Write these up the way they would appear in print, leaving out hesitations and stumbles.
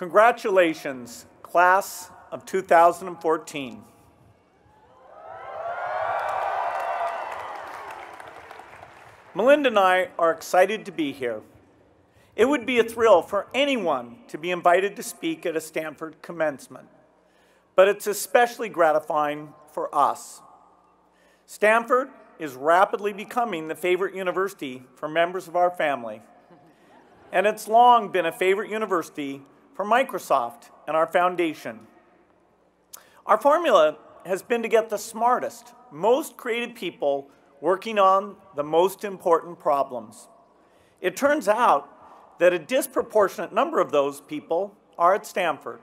Congratulations, class of 2014. Melinda and I are excited to be here. It would be a thrill for anyone to be invited to speak at a Stanford commencement, but it's especially gratifying for us. Stanford is rapidly becoming the favorite university for members of our family, and it's long been a favorite university for Microsoft and our foundation. Our formula has been to get the smartest, most creative people working on the most important problems. It turns out that a disproportionate number of those people are at Stanford.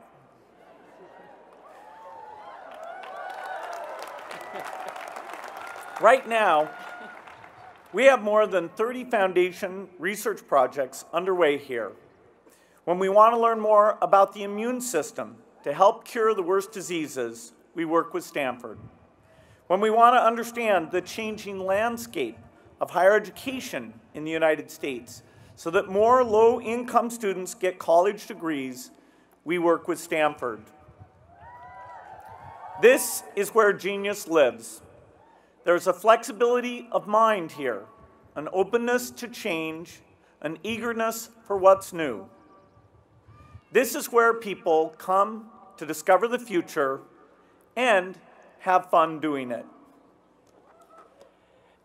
Right now, we have more than 30 foundation research projects underway here. When we want to learn more about the immune system to help cure the worst diseases, we work with Stanford. When we want to understand the changing landscape of higher education in the United States so that more low-income students get college degrees, we work with Stanford. This is where genius lives. There's a flexibility of mind here, an openness to change, an eagerness for what's new. This is where people come to discover the future and have fun doing it.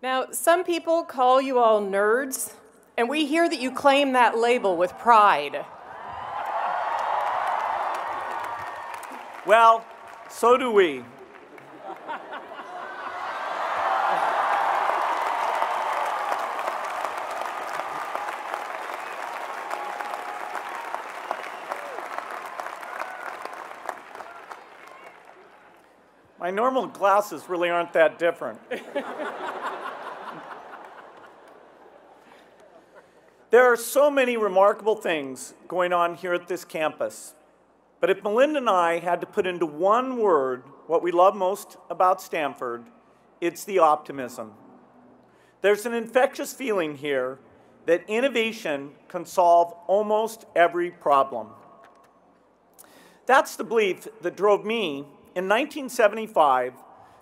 Now, some people call you all nerds, and we hear that you claim that label with pride. Well, so do we. My normal glasses really aren't that different. There are so many remarkable things going on here at this campus. But if Melinda and I had to put into one word what we love most about Stanford, it's the optimism. There's an infectious feeling here that innovation can solve almost every problem. That's the belief that drove me in 1975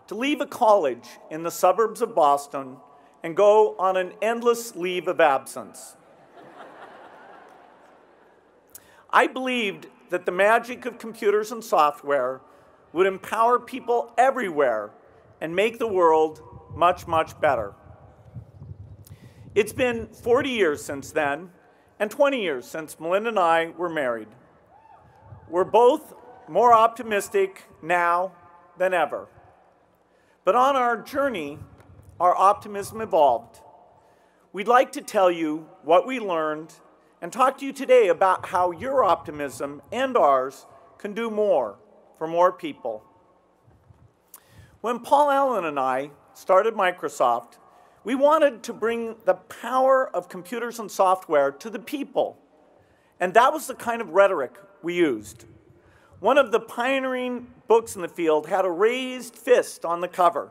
to leave a college in the suburbs of Boston and go on an endless leave of absence. I believed that the magic of computers and software would empower people everywhere and make the world much, much better. It's been 40 years since then, and 20 years since Melinda and I were married. We're both more optimistic now than ever. But on our journey, our optimism evolved. We'd like to tell you what we learned and talk to you today about how your optimism and ours can do more for more people. When Paul Allen and I started Microsoft, we wanted to bring the power of computers and software to the people. And that was the kind of rhetoric we used. One of the pioneering books in the field had a raised fist on the cover,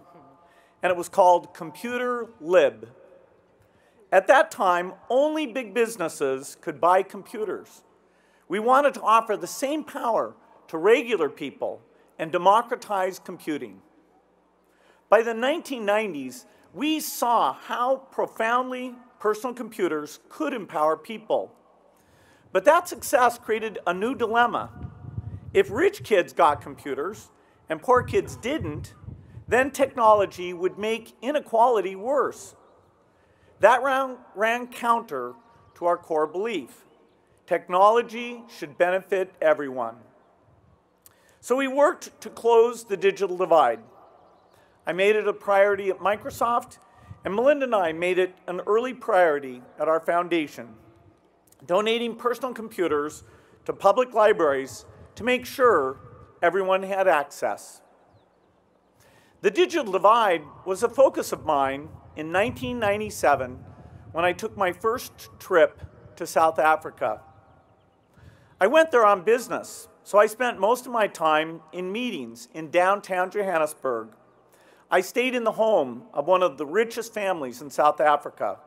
and it was called Computer Lib. At that time, only big businesses could buy computers. We wanted to offer the same power to regular people and democratize computing. By the 1990s, we saw how profoundly personal computers could empower people. But that success created a new dilemma. If rich kids got computers and poor kids didn't, then technology would make inequality worse. That ran counter to our core belief. Technology should benefit everyone. So we worked to close the digital divide. I made it a priority at Microsoft, and Melinda and I made it an early priority at our foundation, donating personal computers to public libraries to make sure everyone had access. The digital divide was a focus of mine in 1997 when I took my first trip to South Africa. I went there on business, so I spent most of my time in meetings in downtown Johannesburg. I stayed in the home of one of the richest families in South Africa.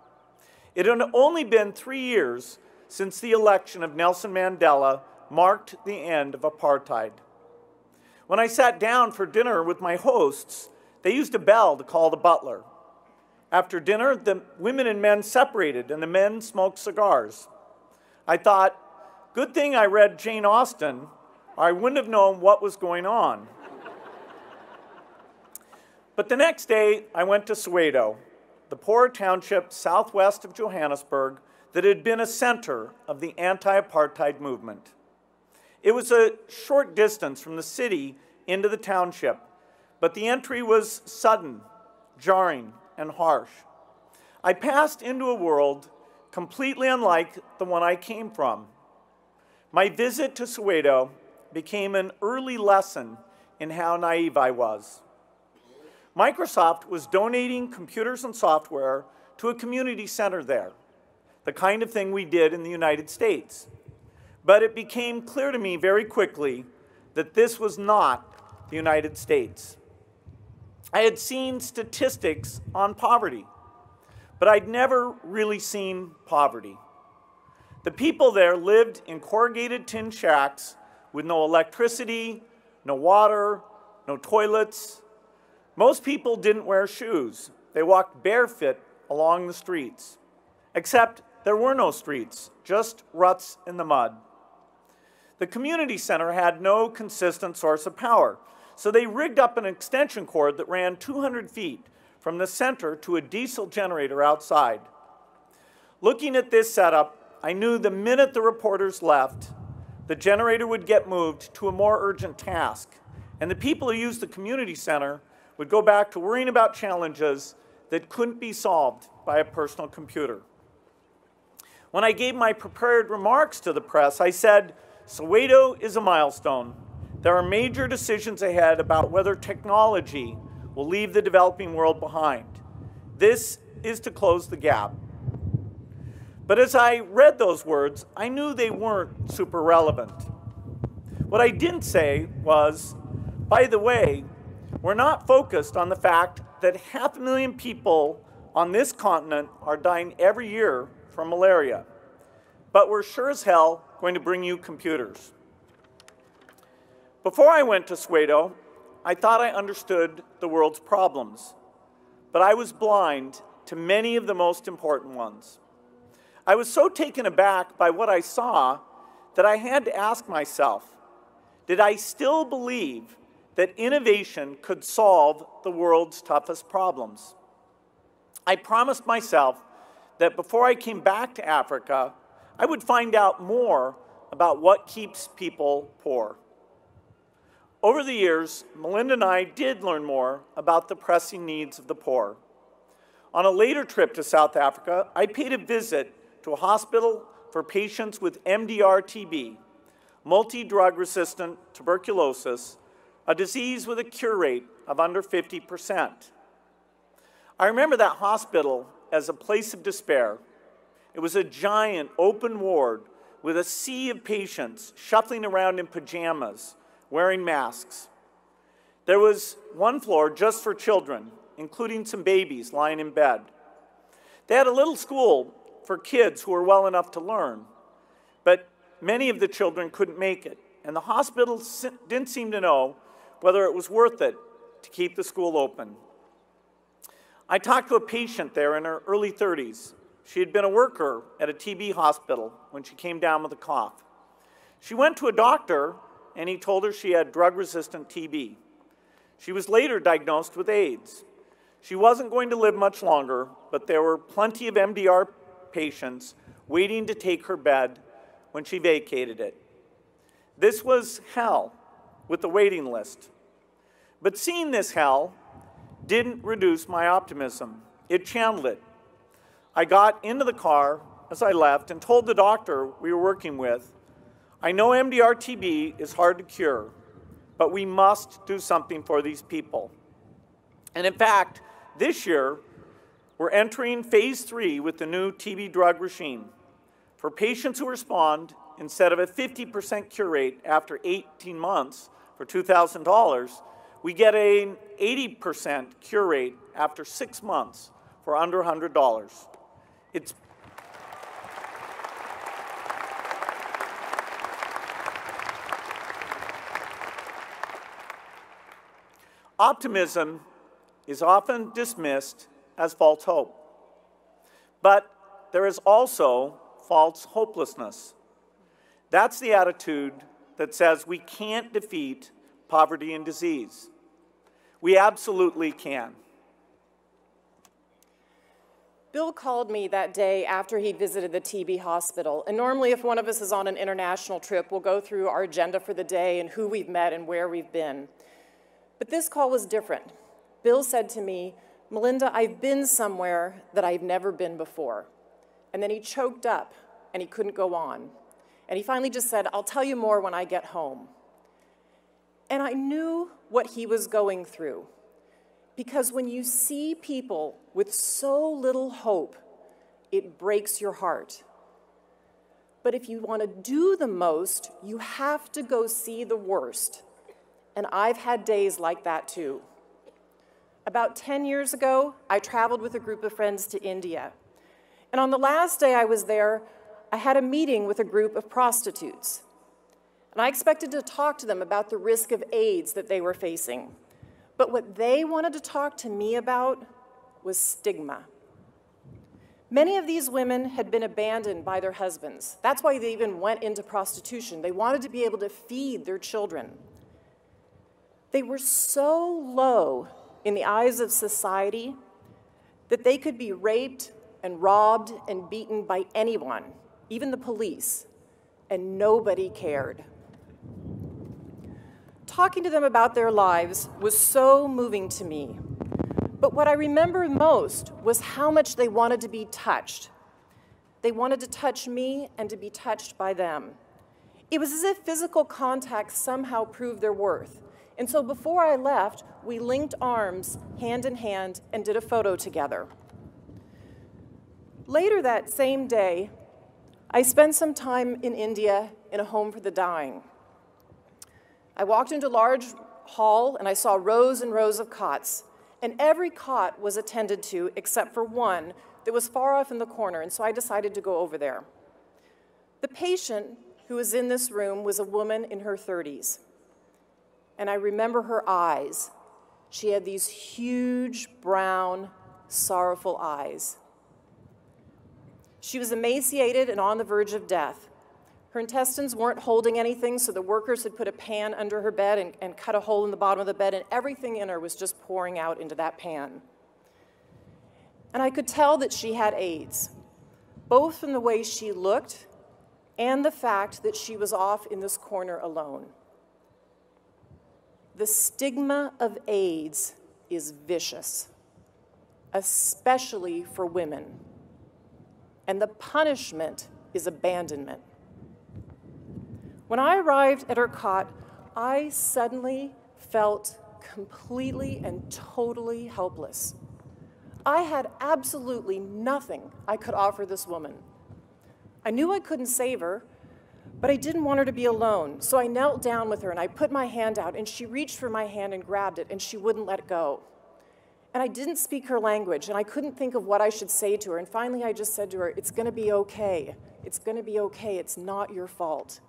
It had only been 3 years since the election of Nelson Mandela, marked the end of apartheid. When I sat down for dinner with my hosts, they used a bell to call the butler. After dinner, the women and men separated and the men smoked cigars. I thought, good thing I read Jane Austen, or I wouldn't have known what was going on. But the next day, I went to Soweto, the poor township southwest of Johannesburg that had been a center of the anti-apartheid movement. It was a short distance from the city into the township, but the entry was sudden, jarring, and harsh. I passed into a world completely unlike the one I came from. My visit to Soweto became an early lesson in how naive I was. Microsoft was donating computers and software to a community center there, the kind of thing we did in the United States. But it became clear to me very quickly that this was not the United States. I had seen statistics on poverty, but I'd never really seen poverty. The people there lived in corrugated tin shacks with no electricity, no water, no toilets. Most people didn't wear shoes. They walked barefoot along the streets, except there were no streets, just ruts in the mud. The community center had no consistent source of power, so they rigged up an extension cord that ran 200 feet from the center to a diesel generator outside. Looking at this setup, I knew the minute the reporters left, the generator would get moved to a more urgent task, and the people who used the community center would go back to worrying about challenges that couldn't be solved by a personal computer. When I gave my prepared remarks to the press, I said, Soweto is a milestone. There are major decisions ahead about whether technology will leave the developing world behind. This is to close the gap. But as I read those words, I knew they weren't super relevant. What I didn't say was, by the way, we're not focused on the fact that 500,000 people on this continent are dying every year from malaria. But we're sure as hell going to bring you computers. Before I went to Soweto, I thought I understood the world's problems, but I was blind to many of the most important ones. I was so taken aback by what I saw that I had to ask myself, did I still believe that innovation could solve the world's toughest problems? I promised myself that before I came back to Africa, I would find out more about what keeps people poor. Over the years, Melinda and I did learn more about the pressing needs of the poor. On a later trip to South Africa, I paid a visit to a hospital for patients with MDR-TB, multi-drug resistant tuberculosis, a disease with a cure rate of under 50%. I remember that hospital as a place of despair. It was a giant open ward with a sea of patients shuffling around in pajamas, wearing masks. There was one floor just for children, including some babies lying in bed. They had a little school for kids who were well enough to learn, but many of the children couldn't make it, and the hospital didn't seem to know whether it was worth it to keep the school open. I talked to a patient there in her early 30s. She had been a worker at a TB hospital when she came down with a cough. She went to a doctor, and he told her she had drug-resistant TB. She was later diagnosed with AIDS. She wasn't going to live much longer, but there were plenty of MDR patients waiting to take her bed when she vacated it. This was hell with the waiting list. But seeing this hell didn't reduce my optimism. It channeled it. I got into the car as I left and told the doctor we were working with, I know MDR-TB is hard to cure, but we must do something for these people. And in fact, this year, we're entering phase 3 with the new TB drug regime. For patients who respond, instead of a 50% cure rate after 18 months for $2,000, we get an 80% cure rate after 6 months for under $100. Optimism is often dismissed as false hope, but there is also false hopelessness. That's the attitude that says we can't defeat poverty and disease. We absolutely can. Bill called me that day after he visited the TB hospital, and normally if one of us is on an international trip, we'll go through our agenda for the day and who we've met and where we've been. But this call was different. Bill said to me, "Melinda, I've been somewhere that I've never been before." And then he choked up and he couldn't go on. And he finally just said, "I'll tell you more when I get home." And I knew what he was going through. Because when you see people with so little hope, it breaks your heart. But if you want to do the most, you have to go see the worst. And I've had days like that too. About 10 years ago, I traveled with a group of friends to India. And on the last day I was there, I had a meeting with a group of prostitutes. And I expected to talk to them about the risk of AIDS that they were facing. But what they wanted to talk to me about was stigma. Many of these women had been abandoned by their husbands. That's why they even went into prostitution. They wanted to be able to feed their children. They were so low in the eyes of society that they could be raped and robbed and beaten by anyone, even the police, and nobody cared. Talking to them about their lives was so moving to me. But what I remember most was how much they wanted to be touched. They wanted to touch me and to be touched by them. It was as if physical contact somehow proved their worth. And so before I left, we linked arms, hand in hand, and did a photo together. Later that same day, I spent some time in India in a home for the dying. I walked into a large hall and I saw rows and rows of cots, and every cot was attended to except for one that was far off in the corner, and so I decided to go over there. The patient who was in this room was a woman in her 30s, and I remember her eyes. She had these huge, brown, sorrowful eyes. She was emaciated and on the verge of death. Her intestines weren't holding anything, so the workers had put a pan under her bed and cut a hole in the bottom of the bed, and everything in her was just pouring out into that pan. And I could tell that she had AIDS, both from the way she looked and the fact that she was off in this corner alone. The stigma of AIDS is vicious, especially for women, and the punishment is abandonment. When I arrived at her cot, I suddenly felt completely and totally helpless. I had absolutely nothing I could offer this woman. I knew I couldn't save her, but I didn't want her to be alone, so I knelt down with her and I put my hand out, and she reached for my hand and grabbed it, and she wouldn't let go. And I didn't speak her language, and I couldn't think of what I should say to her, and finally I just said to her, "It's gonna be okay. It's gonna be okay. It's not your fault."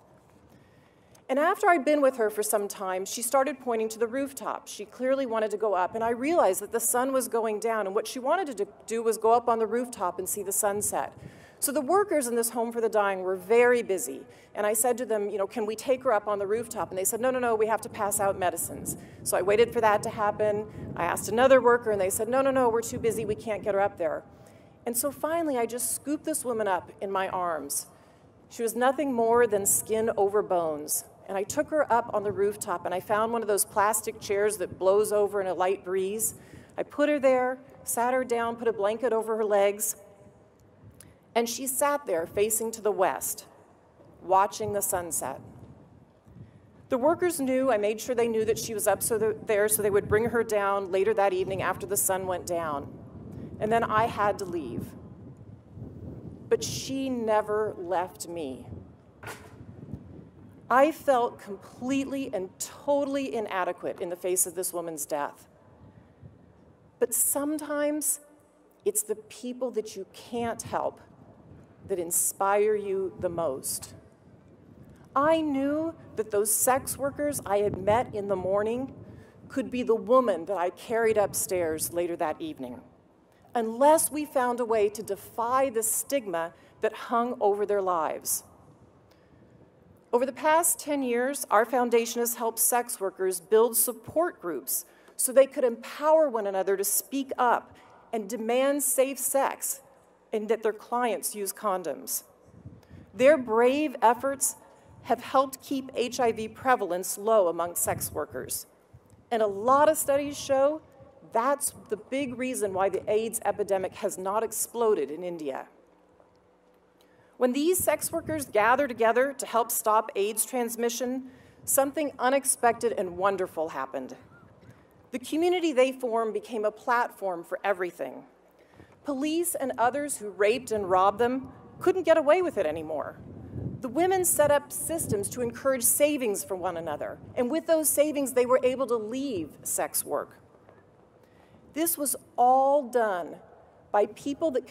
And after I'd been with her for some time, she started pointing to the rooftop. She clearly wanted to go up, and I realized that the sun was going down, and what she wanted to do was go up on the rooftop and see the sunset. So the workers in this home for the dying were very busy, and I said to them, "Can we take her up on the rooftop?" And they said, no, we have to pass out medicines. So I waited for that to happen. I asked another worker, and they said, no, we're too busy, we can't get her up there. And so finally, I just scooped this woman up in my arms. She was nothing more than skin over bones. And I took her up on the rooftop, and I found one of those plastic chairs that blows over in a light breeze. I put her there, sat her down, put a blanket over her legs, and she sat there facing to the west, watching the sunset. The workers knew, I made sure they knew that she was up there so they would bring her down later that evening after the sun went down. And then I had to leave. But she never left me. I felt completely and totally inadequate in the face of this woman's death. But sometimes it's the people that you can't help that inspire you the most. I knew that those sex workers I had met in the morning could be the woman that I carried upstairs later that evening, unless we found a way to defy the stigma that hung over their lives. Over the past 10 years, our foundation has helped sex workers build support groups so they could empower one another to speak up and demand safe sex and that their clients use condoms. Their brave efforts have helped keep HIV prevalence low among sex workers. And a lot of studies show that's the big reason why the AIDS epidemic has not exploded in India. When these sex workers gather together to help stop AIDS transmission, something unexpected and wonderful happened. The community they formed became a platform for everything. Police and others who raped and robbed them couldn't get away with it anymore. The women set up systems to encourage savings for one another, and with those savings, they were able to leave sex work. This was all done by people that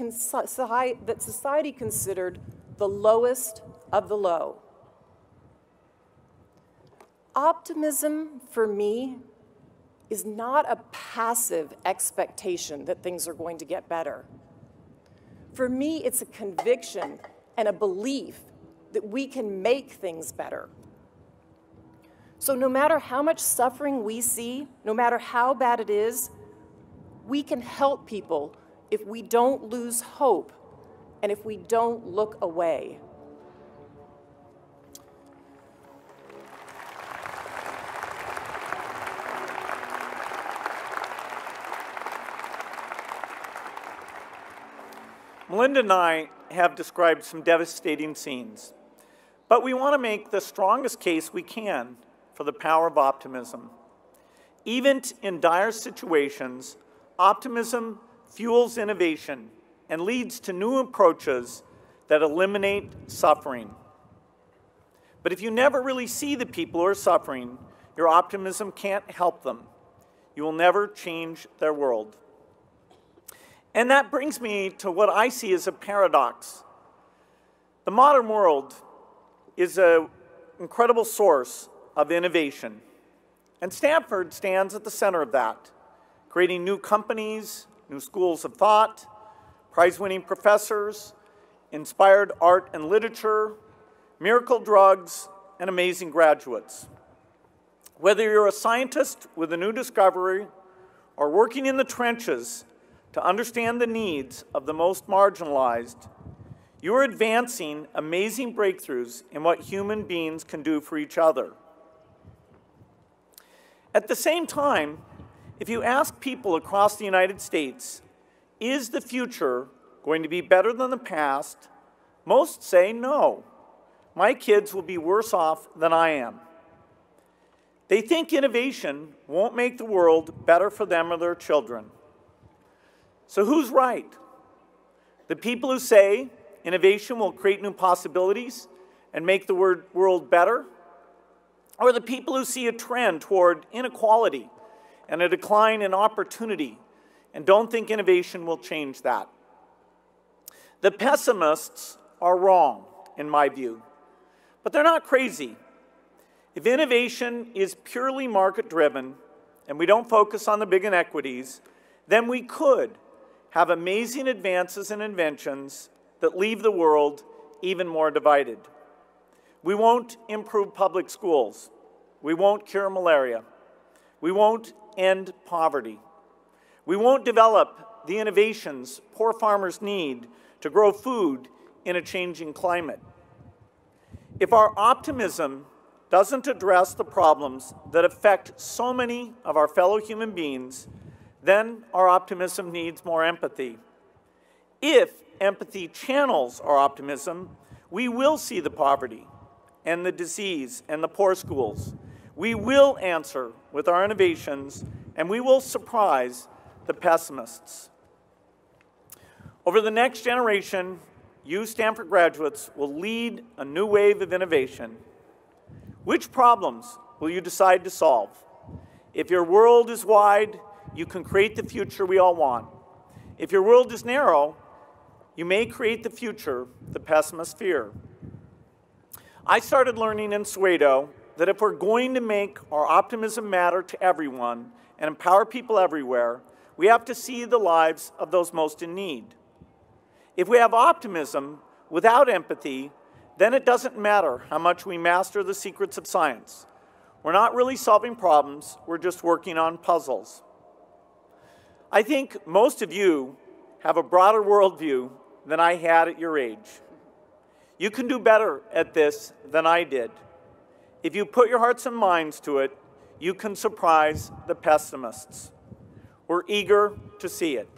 society considered the lowest of the low. Optimism, for me, is not a passive expectation that things are going to get better. For me, it's a conviction and a belief that we can make things better. So no matter how much suffering we see, no matter how bad it is, we can help people if we don't lose hope and if we don't look away. Melinda and I have described some devastating scenes, but we want to make the strongest case we can for the power of optimism. Even in dire situations, optimism fuels innovation and leads to new approaches that eliminate suffering. But if you never really see the people who are suffering, your optimism can't help them. You will never change their world. And that brings me to what I see as a paradox. The modern world is an incredible source of innovation, and Stanford stands at the center of that, creating new companies, new schools of thought, prize-winning professors, inspired art and literature, miracle drugs, and amazing graduates. Whether you're a scientist with a new discovery or working in the trenches to understand the needs of the most marginalized, you are advancing amazing breakthroughs in what human beings can do for each other. At the same time, if you ask people across the United States, is the future going to be better than the past? Most say no. My kids will be worse off than I am. They think innovation won't make the world better for them or their children. So who's right? The people who say innovation will create new possibilities and make the world better? Or the people who see a trend toward inequality and a decline in opportunity and don't think innovation will change that? The pessimists are wrong, in my view, but they're not crazy. If innovation is purely market-driven and we don't focus on the big inequities, then we could have amazing advances and inventions that leave the world even more divided. We won't improve public schools. We won't cure malaria. We won't end poverty. We won't develop the innovations poor farmers need to grow food in a changing climate. If our optimism doesn't address the problems that affect so many of our fellow human beings, then our optimism needs more empathy. If empathy channels our optimism, we will see the poverty and the disease and the poor schools. We will answer with our innovations, and we will surprise the pessimists. Over the next generation, you Stanford graduates will lead a new wave of innovation. Which problems will you decide to solve? If your world is wide, you can create the future we all want. If your world is narrow, you may create the future the pessimists fear. I started learning in Soweto that if we're going to make our optimism matter to everyone and empower people everywhere, we have to see the lives of those most in need. If we have optimism without empathy, then it doesn't matter how much we master the secrets of science. We're not really solving problems, we're just working on puzzles. I think most of you have a broader worldview than I had at your age. You can do better at this than I did. If you put your hearts and minds to it, you can surprise the pessimists. We're eager to see it.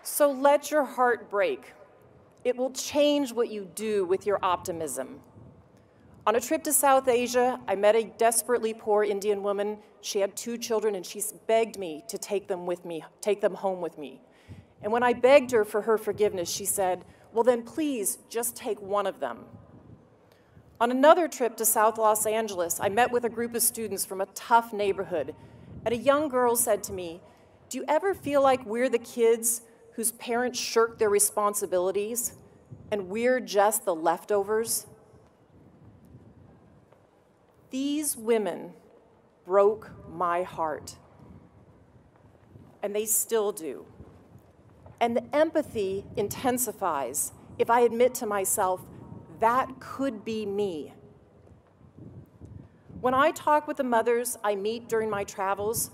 So let your heart break. It will change what you do with your optimism. On a trip to South Asia, I met a desperately poor Indian woman. She had 2 children, and she begged me to take them home with me. And when I begged her for her forgiveness, she said, "Well, then please just take one of them." On another trip to South Los Angeles, I met with a group of students from a tough neighborhood, and a young girl said to me, "Do you ever feel like we're the kids whose parents shirk their responsibilities, and we're just the leftovers?" These women broke my heart, and they still do. And the empathy intensifies if I admit to myself, that could be me. When I talk with the mothers I meet during my travels,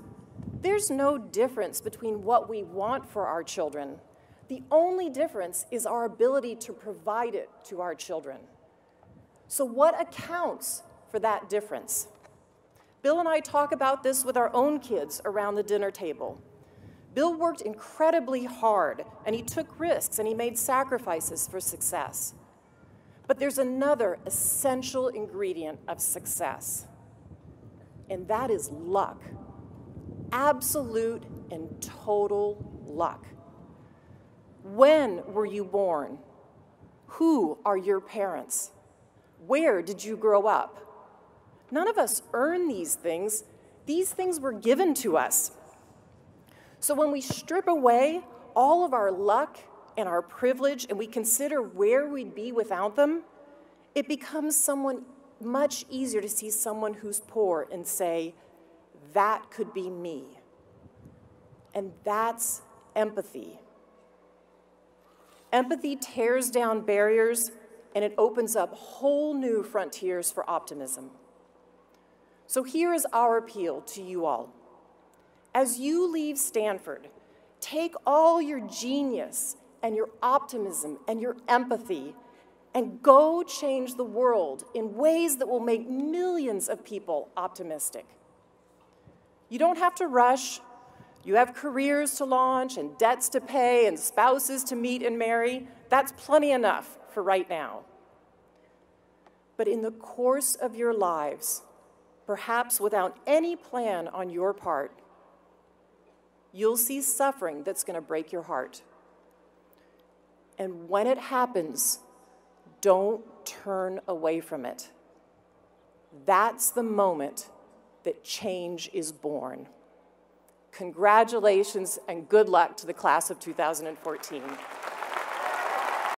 there's no difference between what we want for our children. The only difference is our ability to provide it to our children. So what accounts for that difference? Bill and I talk about this with our own kids around the dinner table. Bill worked incredibly hard, and he took risks, and he made sacrifices for success. But there's another essential ingredient of success, and that is luck. Absolute and total luck. When were you born? Who are your parents? Where did you grow up? None of us earn these things. These things were given to us. So when we strip away all of our luck and our privilege and we consider where we'd be without them, it becomes much easier to see someone who's poor and say, that could be me. And that's empathy. Empathy tears down barriers and it opens up whole new frontiers for optimism. So here is our appeal to you all. As you leave Stanford, take all your genius and your optimism and your empathy and go change the world in ways that will make millions of people optimistic. You don't have to rush. You have careers to launch and debts to pay and spouses to meet and marry. That's plenty enough for right now. But in the course of your lives, perhaps without any plan on your part, you'll see suffering that's going to break your heart. And when it happens, don't turn away from it. That's the moment that change is born. Congratulations and good luck to the class of 2014.